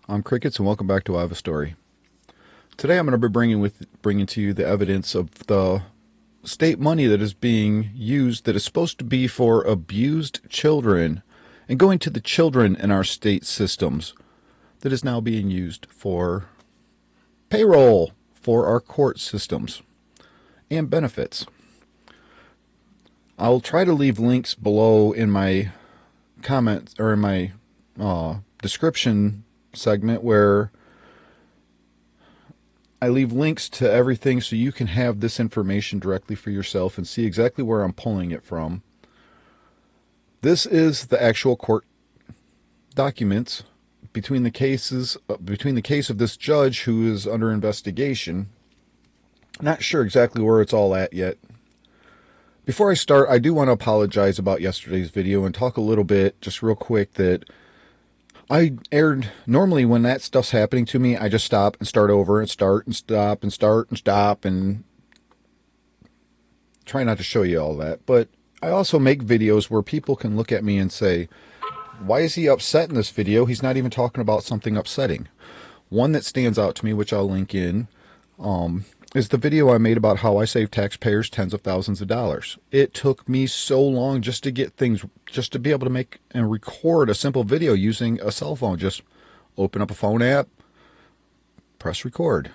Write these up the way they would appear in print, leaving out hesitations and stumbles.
I'm Crickets, and welcome back to I Have a Story. Today I'm going to be bringing to you the evidence of the state money that is being used that is supposed to be for abused children and going to the children in our state systems that is now being used for payroll for our court systems and benefits. I'll try to leave links below in my comments or in my description segment where I leave links to everything so you can have this information directly for yourself and see exactly where I'm pulling it from. This is the actual court documents between the case of this judge who is under investigation. Not sure exactly where it's all at yet. Before I start, I do want to apologize about yesterday's video and talk a little bit, just real quick, that normally when that stuff's happening to me, I just stop and start over and start and stop and start and stop and try not to show you all that. But I also make videos where people can look at me and say, why is he upset in this video? He's not even talking about something upsetting. One that stands out to me, which I'll link in, is the video I made about how I saved taxpayers tens of thousands of dollars. It took me so long just to get things, just to be able to make and record a simple video using a cell phone. Just open up a phone app, press record.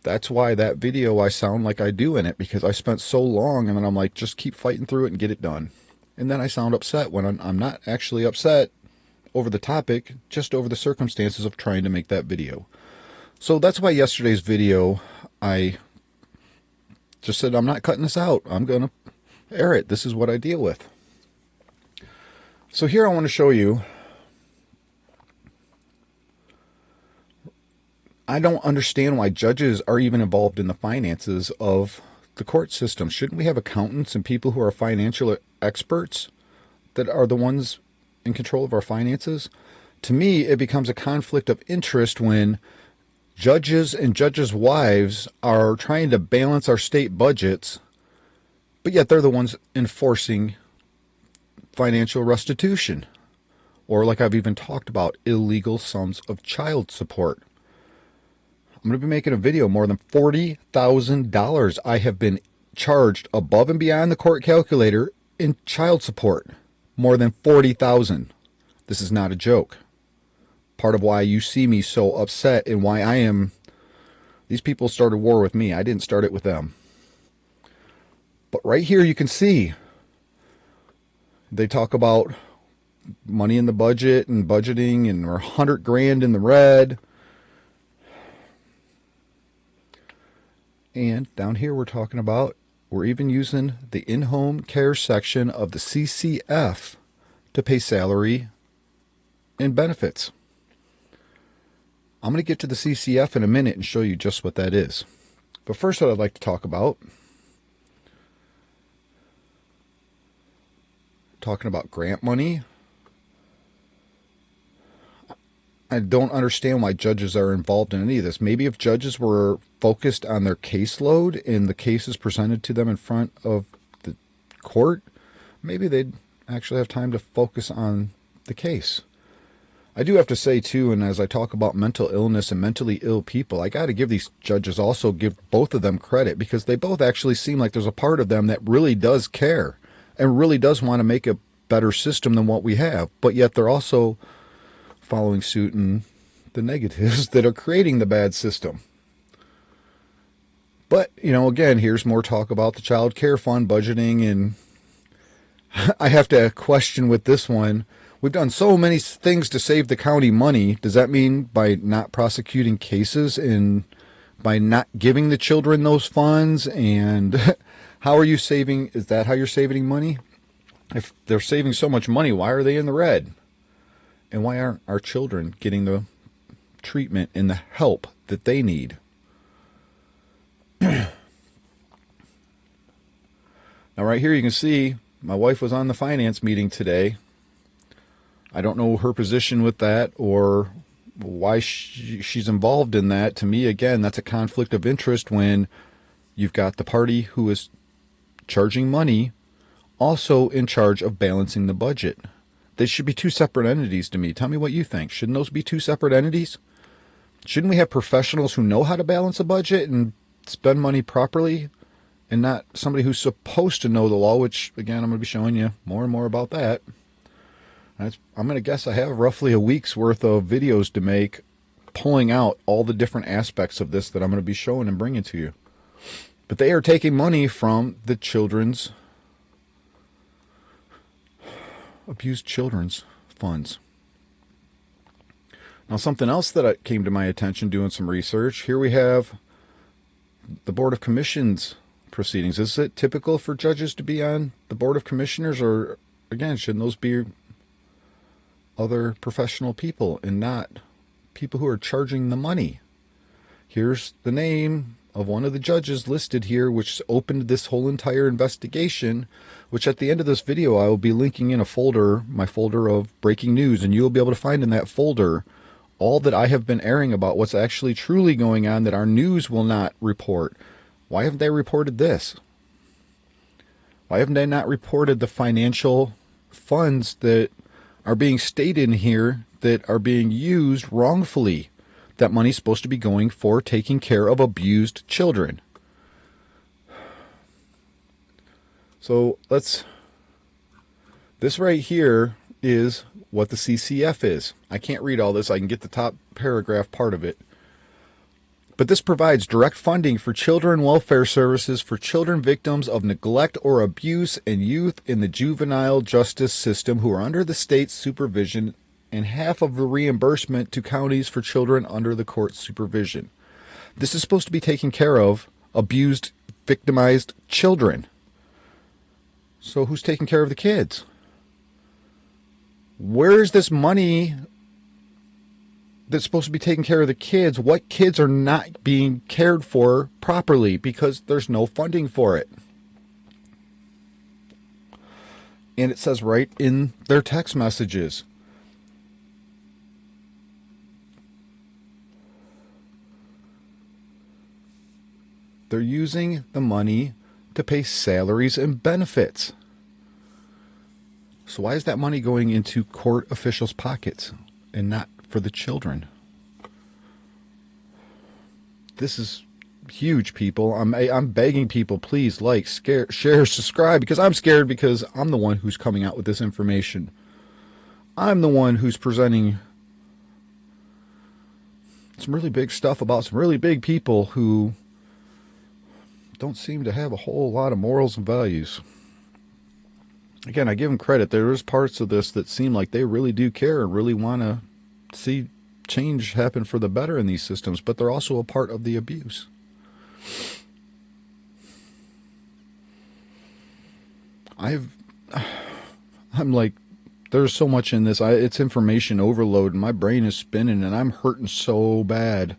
That's why that video I sound like I do in it, because I spent so long and then I'm like, just keep fighting through it and get it done. And then I sound upset when I'm not actually upset over the topic, just over the circumstances of trying to make that video. So that's why yesterday's video, I just said, I'm not cutting this out. I'm going to air it. This is what I deal with. So here I want to show you, I don't understand why judges are even involved in the finances of the court system. Shouldn't we have accountants and people who are financial experts that are the ones in control of our finances? To me, it becomes a conflict of interest when judges and judges' wives are trying to balance our state budgets, but yet they're the ones enforcing financial restitution, or like I've even talked about, illegal sums of child support. I'm going to be making a video. More than $40,000 I have been charged above and beyond the court calculator in child support. More than $40,000. This is not a joke. Part of why you see me so upset and why these people started war with me. I didn't start it with them. But right here you can see they talk about money in the budget and budgeting, and we're 100 grand in the red. And down here we're even using the in-home care section of the CCF to pay salary and benefits. I'm going to get to the CCF in a minute and show you just what that is. But first, what I'd like to talk about, talking about grant money. I don't understand why judges are involved in any of this. Maybe if judges were focused on their caseload and the cases presented to them in front of the court, maybe they'd actually have time to focus on the case. I do have to say, too, and as I talk about mental illness and mentally ill people, I got to give these judges, also give both of them credit, because they both actually seem like there's a part of them that really does care and really does want to make a better system than what we have. But yet they're also following suit in the negatives that are creating the bad system. But, again, here's more talk about the child care fund budgeting, and I have to question with this one. We've done so many things to save the county money. Does that mean by not prosecuting cases and by not giving the children those funds? And how are you saving? Is that how you're saving money? If they're saving so much money, why are they in the red? And why aren't our children getting the treatment and the help that they need? Now, right here you can see my wife was on the finance meeting today. I don't know her position with that or why she's involved in that. To me, again, that's a conflict of interest when you've got the party who is charging money also in charge of balancing the budget. They should be two separate entities to me. Tell me what you think. Shouldn't those be two separate entities? Shouldn't we have professionals who know how to balance a budget and spend money properly, and not somebody who's supposed to know the law, which, again, I'm going to be showing you more and more about that. I'm going to guess I have roughly a week's worth of videos to make, pulling out all the different aspects of this that I'm going to be showing and bringing to you. But they are taking money from the abused children's funds. Now, something else that came to my attention doing some research, here we have the Board of Commissions proceedings. Is it typical for judges to be on the Board of Commissioners, or, again, shouldn't those be other professional people and not people who are charging the money? Here's the name of one of the judges listed here, which opened this whole entire investigation, which at the end of this video I will be linking in a folder, my folder of breaking news, and you will be able to find in that folder all that I have been airing about what's actually truly going on that our news will not report. Why haven't they reported this? Why haven't they not reported the financial funds that are being stated in here that are being used wrongfully? That money's supposed to be going for taking care of abused children. So this right here is what the CCF is. I can't read all this. I can get the top paragraph part of it. But this provides direct funding for children welfare services for children victims of neglect or abuse and youth in the juvenile justice system who are under the state's supervision, and half of the reimbursement to counties for children under the court's supervision. This is supposed to be taking care of abused, victimized children. So who's taking care of the kids? Where's this money that's supposed to be taking care of the kids? What kids are not being cared for properly because there's no funding for it? And it says right in their text messages. They're using the money to pay salaries and benefits. So why is that money going into court officials' pockets and not for the children? This is huge, people. I'm begging people, please like, share, subscribe, because I'm scared, because I'm the one who's coming out with this information. I'm the one who's presenting some really big stuff about some really big people who don't seem to have a whole lot of morals and values. Again, I give them credit. There is parts of this that seem like they really do care and really want to see change happen for the better in these systems, but they're also a part of the abuse. I'm like, there's so much in this. It's information overload, and my brain is spinning, and I'm hurting so bad.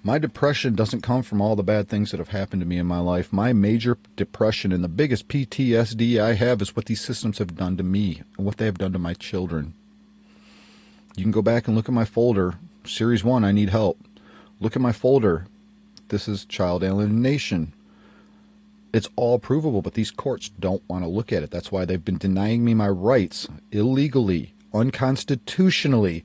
My depression doesn't come from all the bad things that have happened to me in my life. My major depression and the biggest PTSD I have is what these systems have done to me and what they have done to my children. You can go back and look at my folder. Series 1, I need help. Look at my folder. This is child alienation. It's all provable, but these courts don't want to look at it. That's why they've been denying me my rights illegally, unconstitutionally.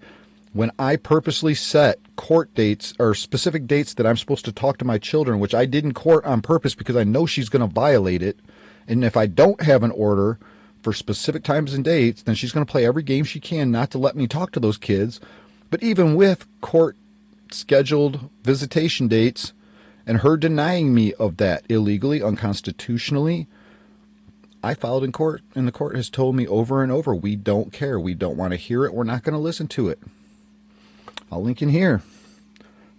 When I purposely set court dates or specific dates that I'm supposed to talk to my children, which I didn't court on purpose because I know she's going to violate it. And if I don't have an order for specific times and dates, then she's going to play every game she can not to let me talk to those kids. But even with court scheduled visitation dates and her denying me of that illegally, unconstitutionally, I filed in court, and the court has told me over and over, we don't care. We don't want to hear it. We're not going to listen to it. I'll link in here.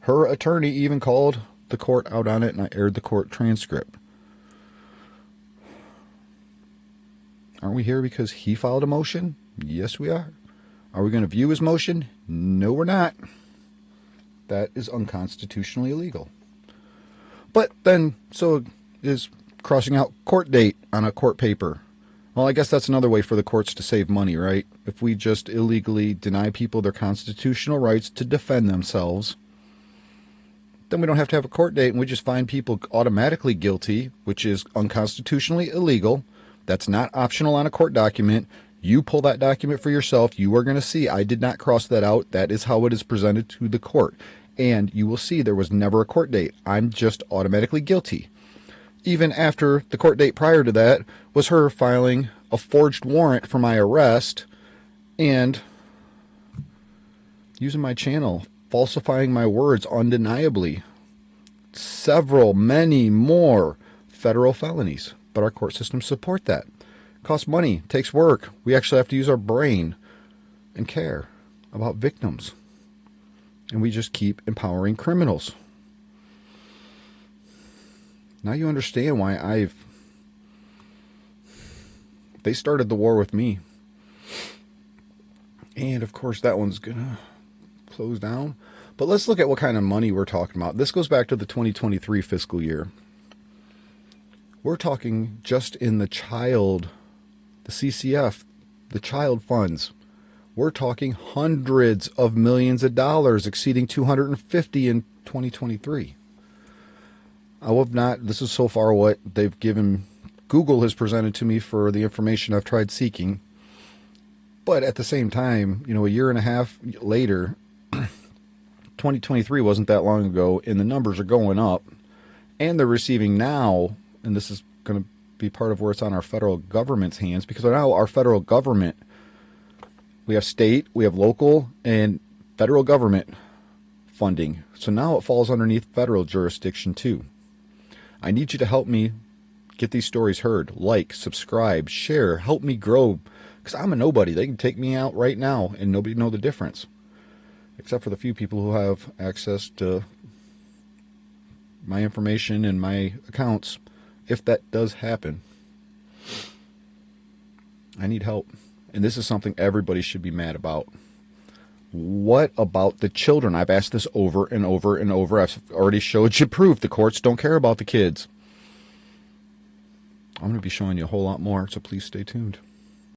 Her attorney even called the court out on it, and I aired the court transcript. Aren't we here because he filed a motion? Yes, we are. Are we going to view his motion? No, we're not. That is unconstitutionally illegal. But then, so is crossing out court date on a court paper. Well, I guess that's another way for the courts to save money, right? If we just illegally deny people their constitutional rights to defend themselves, then we don't have to have a court date, and we just find people automatically guilty, which is unconstitutionally illegal. That's not optional on a court document. You pull that document for yourself. You are going to see I did not cross that out. That is how it is presented to the court. And you will see there was never a court date. I'm just automatically guilty. Even after the court date prior to that was her filing a forged warrant for my arrest and using my channel, falsifying my words undeniably. Many more federal felonies. But our court systems support that. Costs money, takes work. We actually have to use our brain and care about victims. And we just keep empowering criminals. Now you understand why they started the war with me. And of course that one's gonna close down. But let's look at what kind of money we're talking about. This goes back to the 2023 fiscal year. We're talking just in the CCF, the child funds. We're talking hundreds of millions of dollars, exceeding 250 in 2023. This is so far what they've given, Google has presented to me for the information I've tried seeking. But at the same time, a year and a half later, 2023 wasn't that long ago, and the numbers are going up. And they're receiving now, and this is going to be part of where it's on our federal government's hands, because now our federal government, we have state, we have local, and federal government funding. So now it falls underneath federal jurisdiction too. I need you to help me get these stories heard. Like, subscribe, share, help me grow, because I'm a nobody. They can take me out right now and nobody know the difference, except for the few people who have access to my information and my accounts. If that does happen, I need help. And this is something everybody should be mad about. What about the children? I've asked this over and over and over. I've already showed you proof. The courts don't care about the kids. I'm going to be showing you a whole lot more, so please stay tuned.